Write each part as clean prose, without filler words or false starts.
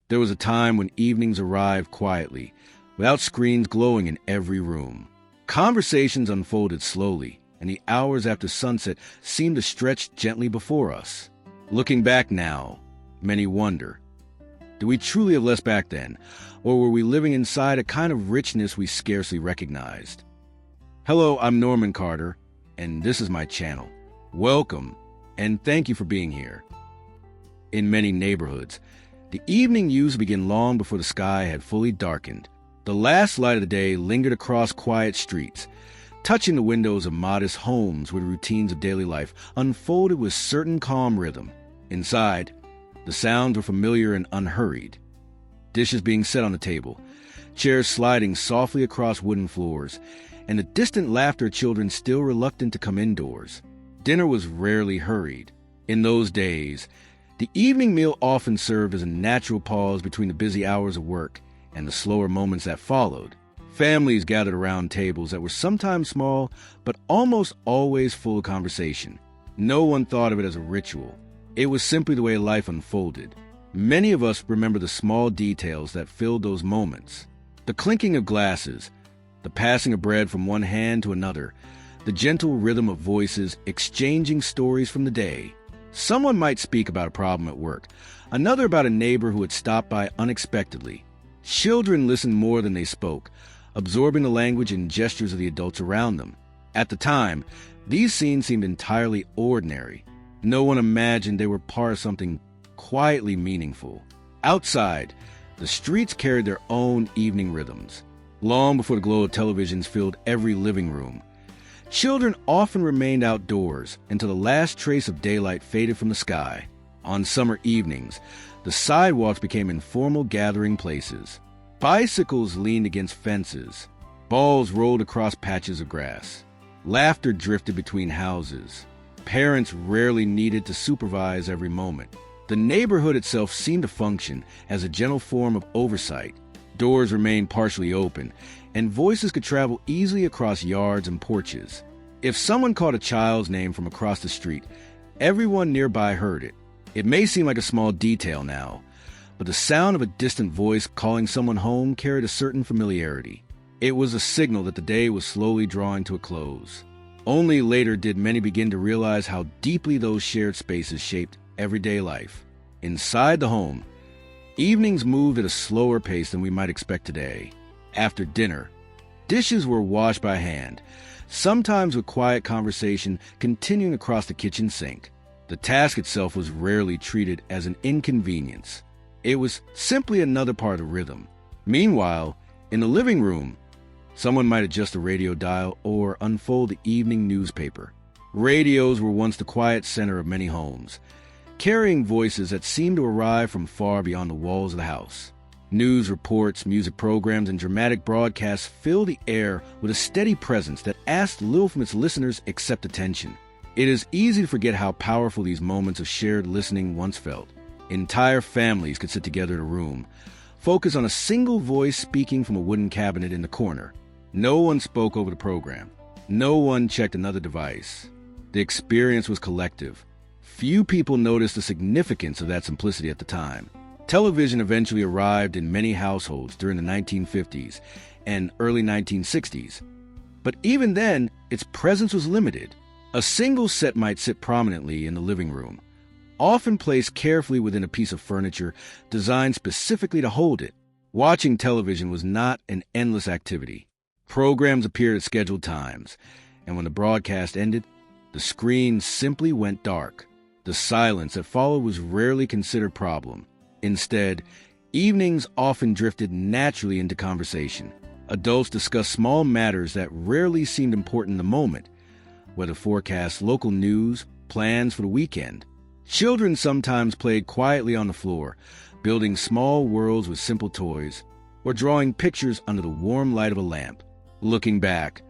There was a time when evenings arrived quietly, without screens glowing in every room. Conversations unfolded slowly, and the hours after sunset seemed to stretch gently before us. Looking back now, many wonder, did we truly have less back then, or were we living inside a kind of richness we scarcely recognized? Hello, I'm Norman Carter, and this is my channel. Welcome, and thank you for being here. In many neighborhoods, the evening used to begin long before the sky had fully darkened. The last light of the day lingered across quiet streets, touching the windows of modest homes where the routines of daily life unfolded with certain calm rhythm. Inside, the sounds were familiar and unhurried. Dishes being set on the table, chairs sliding softly across wooden floors, and the distant laughter of children still reluctant to come indoors. Dinner was rarely hurried. In those days, the evening meal often served as a natural pause between the busy hours of work and the slower moments that followed. Families gathered around tables that were sometimes small, but almost always full of conversation. No one thought of it as a ritual. It was simply the way life unfolded. Many of us remember the small details that filled those moments. The clinking of glasses, the passing of bread from one hand to another, the gentle rhythm of voices exchanging stories from the day. Someone might speak about a problem at work, another about a neighbor who had stopped by unexpectedly. Children listened more than they spoke, absorbing the language and gestures of the adults around them. At the time, these scenes seemed entirely ordinary. No one imagined they were part of something quietly meaningful. Outside, the streets carried their own evening rhythms. Long before the glow of televisions filled every living room, children often remained outdoors until the last trace of daylight faded from the sky. On summer evenings, the sidewalks became informal gathering places. Bicycles leaned against fences. Balls rolled across patches of grass. Laughter drifted between houses. Parents rarely needed to supervise every moment. The neighborhood itself seemed to function as a gentle form of oversight. Doors remained partially open, and voices could travel easily across yards and porches. If someone called a child's name from across the street, everyone nearby heard it. It may seem like a small detail now, but the sound of a distant voice calling someone home carried a certain familiarity. It was a signal that the day was slowly drawing to a close. Only later did many begin to realize how deeply those shared spaces shaped everyday life. Inside the home, evenings moved at a slower pace than we might expect today. After dinner, dishes were washed by hand, sometimes with quiet conversation continuing across the kitchen sink. The task itself was rarely treated as an inconvenience. It was simply another part of rhythm. Meanwhile, in the living room, someone might adjust the radio dial or unfold the evening newspaper. Radios were once the quiet center of many homes, carrying voices that seemed to arrive from far beyond the walls of the house. News reports, music programs, and dramatic broadcasts filled the air with a steady presence that asked little from its listeners except attention. It is easy to forget how powerful these moments of shared listening once felt. Entire families could sit together in a room, focus on a single voice speaking from a wooden cabinet in the corner. No one spoke over the program. No one checked another device. The experience was collective. Few people noticed the significance of that simplicity at the time. Television eventually arrived in many households during the 1950s and early 1960s. But even then, its presence was limited. A single set might sit prominently in the living room, often placed carefully within a piece of furniture designed specifically to hold it. Watching television was not an endless activity. Programs appeared at scheduled times, and when the broadcast ended, the screen simply went dark. The silence that followed was rarely considered a problem. Instead, evenings often drifted naturally into conversation. Adults discussed small matters that rarely seemed important in the moment, whether forecasts, local news, plans for the weekend. Children sometimes played quietly on the floor, building small worlds with simple toys, or drawing pictures under the warm light of a lamp. Looking back,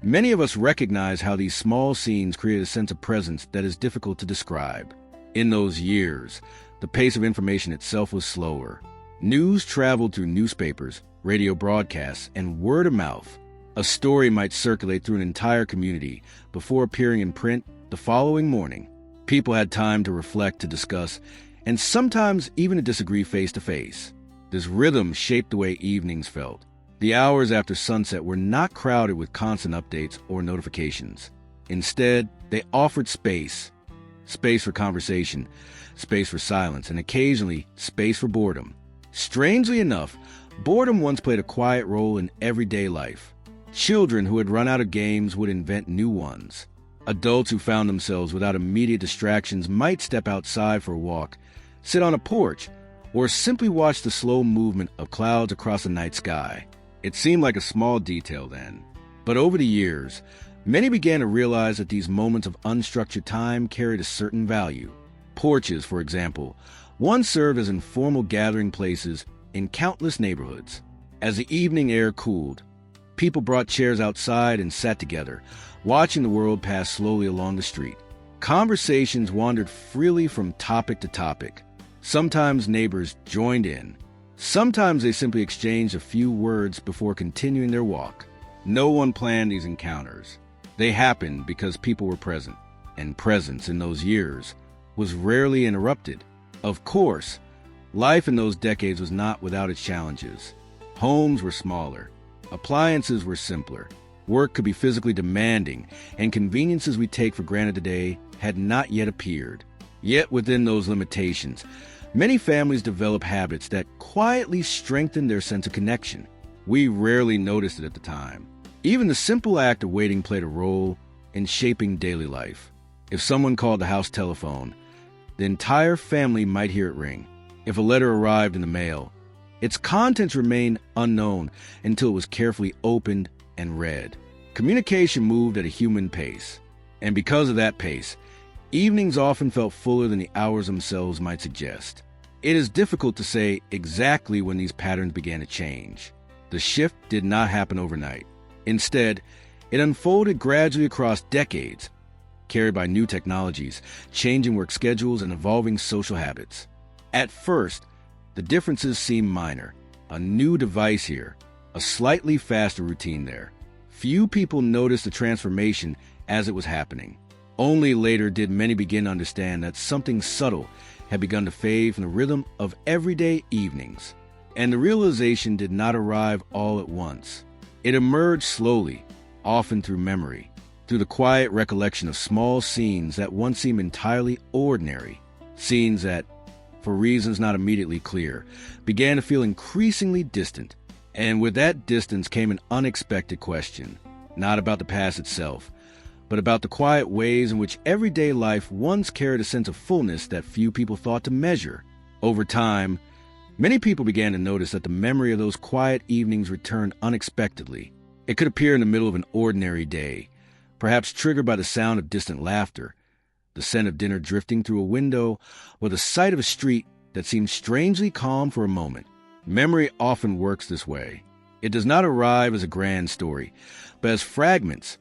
many of us recognize how these small scenes create a sense of presence that is difficult to describe. In those years, the pace of information itself was slower. News traveled through newspapers, radio broadcasts, and word of mouth. A story might circulate through an entire community before appearing in print the following morning. People had time to reflect, to discuss, and sometimes even to disagree face to face. This rhythm shaped the way evenings felt. The hours after sunset were not crowded with constant updates or notifications. Instead, they offered space. Space for conversation, space for silence, and occasionally, space for boredom. Strangely enough, boredom once played a quiet role in everyday life. Children who had run out of games would invent new ones. Adults who found themselves without immediate distractions might step outside for a walk, sit on a porch, or simply watch the slow movement of clouds across the night sky. It seemed like a small detail then, but over the years, many began to realize that these moments of unstructured time carried a certain value. Porches, for example, once served as informal gathering places in countless neighborhoods. As the evening air cooled, people brought chairs outside and sat together, watching the world pass slowly along the street. Conversations wandered freely from topic to topic. Sometimes neighbors joined in. Sometimes they simply exchanged a few words before continuing their walk. No one planned these encounters. They happened because people were present, and presence in those years was rarely interrupted. Of course, life in those decades was not without its challenges. Homes were smaller. Appliances were simpler. Work could be physically demanding, and conveniences we take for granted today had not yet appeared. Yet within those limitations, many families develop habits that quietly strengthen their sense of connection. We rarely noticed it at the time. Even the simple act of waiting played a role in shaping daily life. If someone called the house telephone, the entire family might hear it ring. If a letter arrived in the mail, its contents remained unknown until it was carefully opened and read. Communication moved at a human pace, and because of that pace, evenings often felt fuller than the hours themselves might suggest. It is difficult to say exactly when these patterns began to change. The shift did not happen overnight. Instead, it unfolded gradually across decades, carried by new technologies, changing work schedules, and evolving social habits. At first, the differences seemed minor. A new device here, a slightly faster routine there. Few people noticed the transformation as it was happening. Only later did many begin to understand that something subtle had begun to fade from the rhythm of everyday evenings. And the realization did not arrive all at once. It emerged slowly, often through memory, through the quiet recollection of small scenes that once seemed entirely ordinary, scenes that, for reasons not immediately clear, began to feel increasingly distant. And with that distance came an unexpected question, not about the past itself, but about the quiet ways in which everyday life once carried a sense of fullness that few people thought to measure. Over time, many people began to notice that the memory of those quiet evenings returned unexpectedly. It could appear in the middle of an ordinary day, perhaps triggered by the sound of distant laughter, the scent of dinner drifting through a window, or the sight of a street that seemed strangely calm for a moment. Memory often works this way. It does not arrive as a grand story, but as fragments,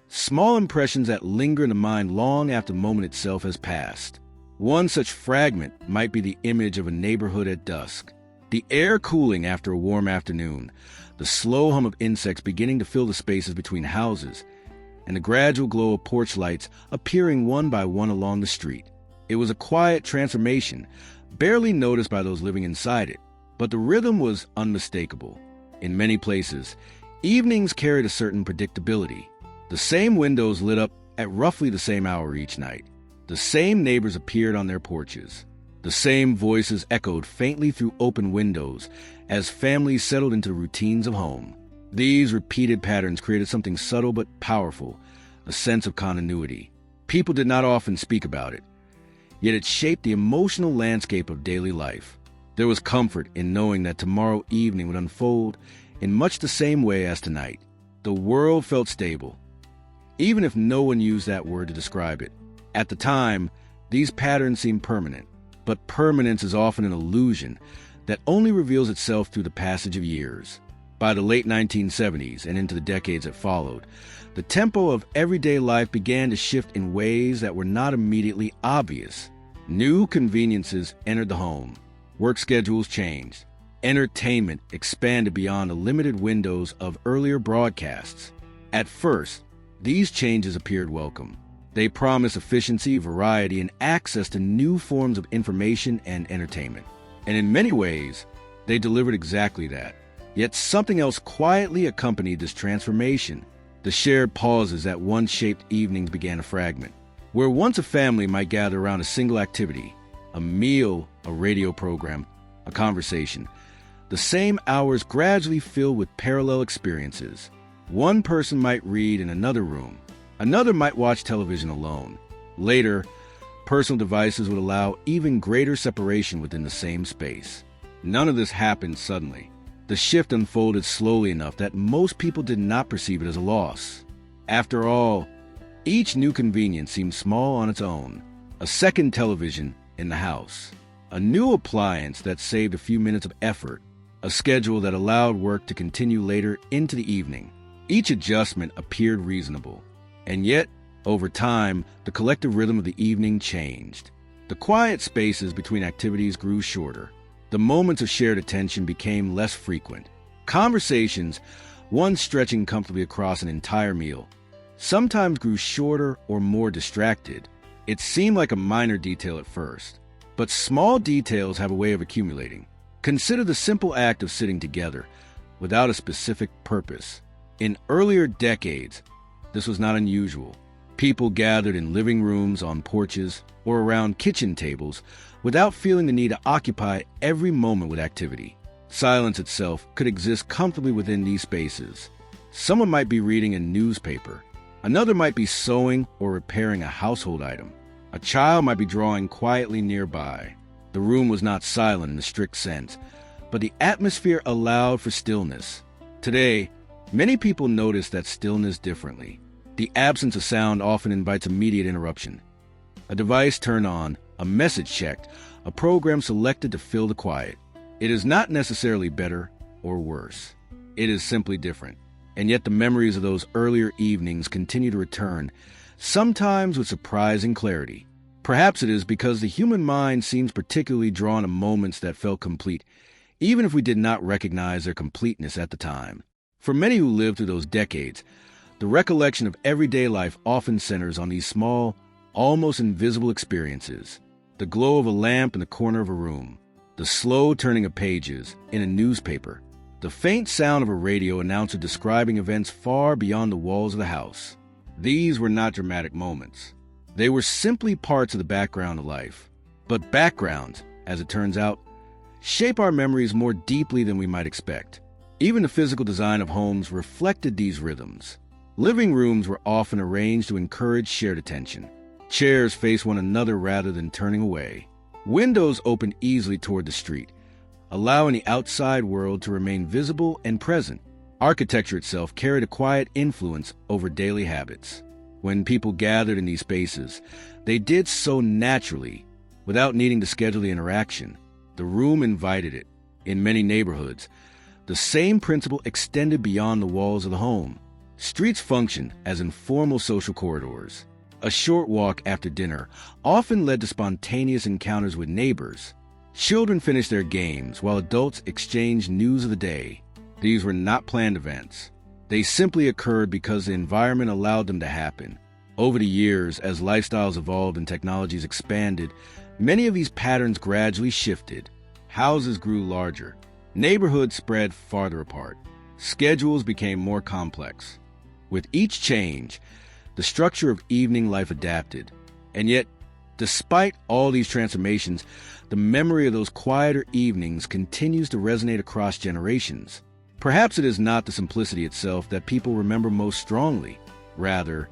small impressions that linger in the mind long after the moment itself has passed. One such fragment might be the image of a neighborhood at dusk, the air cooling after a warm afternoon, the slow hum of insects beginning to fill the spaces between houses, and the gradual glow of porch lights appearing one by one along the street. It was a quiet transformation, barely noticed by those living inside it, but the rhythm was unmistakable. In many places, evenings carried a certain predictability. The same windows lit up at roughly the same hour each night. The same neighbors appeared on their porches. The same voices echoed faintly through open windows as families settled into the routines of home. These repeated patterns created something subtle but powerful, a sense of continuity. People did not often speak about it, yet it shaped the emotional landscape of daily life. There was comfort in knowing that tomorrow evening would unfold in much the same way as tonight. The world felt stable, even if no one used that word to describe it. At the time, these patterns seemed permanent, but permanence is often an illusion that only reveals itself through the passage of years. By the late 1970s and into the decades that followed, the tempo of everyday life began to shift in ways that were not immediately obvious. New conveniences entered the home. Work schedules changed. Entertainment expanded beyond the limited windows of earlier broadcasts. At first, these changes appeared welcome. They promised efficiency, variety, and access to new forms of information and entertainment. And in many ways, They delivered exactly that. Yet something else quietly accompanied this transformation. The shared pauses that once shaped evenings began to fragment. Where once a family might gather around a single activity, a meal, a radio program, a conversation, the same hours gradually filled with parallel experiences. One person might read in another room. Another might watch television alone. Later, personal devices would allow even greater separation within the same space. None of this happened suddenly. The shift unfolded slowly enough that most people did not perceive it as a loss. After all, each new convenience seemed small on its own. A second television in the house, a new appliance that saved a few minutes of effort, a schedule that allowed work to continue later into the evening. Each adjustment appeared reasonable. And yet, over time, the collective rhythm of the evening changed. The quiet spaces between activities grew shorter. The moments of shared attention became less frequent. Conversations, once stretching comfortably across an entire meal, sometimes grew shorter or more distracted. It seemed like a minor detail at first, but small details have a way of accumulating. Consider the simple act of sitting together without a specific purpose. In earlier decades, this was not unusual. People gathered in living rooms, on porches, or around kitchen tables without feeling the need to occupy every moment with activity. Silence itself could exist comfortably within these spaces. Someone might be reading a newspaper. Another might be sewing or repairing a household item. A child might be drawing quietly nearby. The room was not silent in the strict sense, but the atmosphere allowed for stillness. Today, many people notice that stillness differently. The absence of sound often invites immediate interruption. A device turned on, a message checked, a program selected to fill the quiet. It is not necessarily better or worse. It is simply different. And yet the memories of those earlier evenings continue to return, sometimes with surprising clarity. Perhaps it is because the human mind seems particularly drawn to moments that felt complete, even if we did not recognize their completeness at the time. For many who lived through those decades, the recollection of everyday life often centers on these small, almost invisible experiences. The glow of a lamp in the corner of a room, the slow turning of pages in a newspaper, the faint sound of a radio announcer describing events far beyond the walls of the house. These were not dramatic moments. They were simply parts of the background of life. But backgrounds, as it turns out, shape our memories more deeply than we might expect. Even the physical design of homes reflected these rhythms. Living rooms were often arranged to encourage shared attention. Chairs faced one another rather than turning away. Windows opened easily toward the street, allowing the outside world to remain visible and present. Architecture itself carried a quiet influence over daily habits. When people gathered in these spaces, they did so naturally, without needing to schedule the interaction. The room invited it. In many neighborhoods, the same principle extended beyond the walls of the home. Streets functioned as informal social corridors. A short walk after dinner often led to spontaneous encounters with neighbors. Children finished their games while adults exchanged news of the day. These were not planned events. They simply occurred because the environment allowed them to happen. Over the years, as lifestyles evolved and technologies expanded, many of these patterns gradually shifted. Houses grew larger. Neighborhoods spread farther apart. Schedules became more complex. With each change, the structure of evening life adapted. And yet, despite all these transformations, the memory of those quieter evenings continues to resonate across generations. Perhaps it is not the simplicity itself that people remember most strongly. Rather,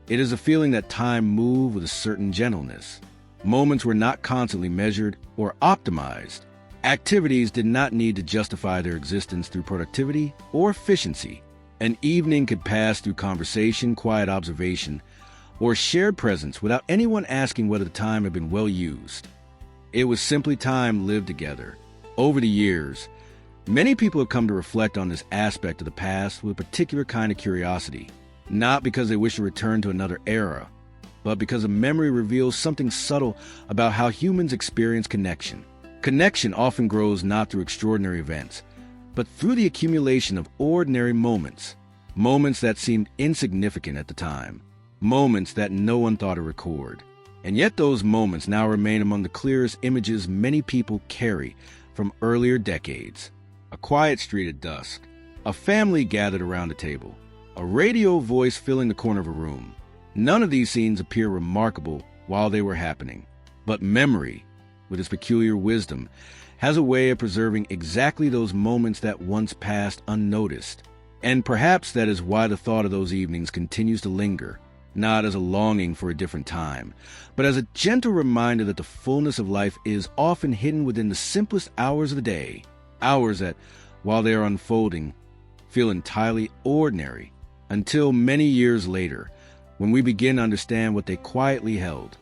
it is a feeling that time moved with a certain gentleness. Moments were not constantly measured or optimized. Activities did not need to justify their existence through productivity or efficiency. An evening could pass through conversation, quiet observation, or shared presence without anyone asking whether the time had been well used. It was simply time lived together. Over the years, many people have come to reflect on this aspect of the past with a particular kind of curiosity, not because they wish to return to another era, but because a memory reveals something subtle about how humans experience connection. Connection often grows not through extraordinary events, but through the accumulation of ordinary moments, moments that seemed insignificant at the time, moments that no one thought to record. And yet those moments now remain among the clearest images many people carry, from earlier decades. A quiet street at dusk, a family gathered around a table, a radio voice filling the corner of a room. None of these scenes appear remarkable while they were happening. But memory, with its peculiar wisdom, has a way of preserving exactly those moments that once passed unnoticed. And perhaps that is why the thought of those evenings continues to linger, not as a longing for a different time, but as a gentle reminder that the fullness of life is often hidden within the simplest hours of the day, hours that, while they are unfolding, feel entirely ordinary, until many years later, when we begin to understand what they quietly held.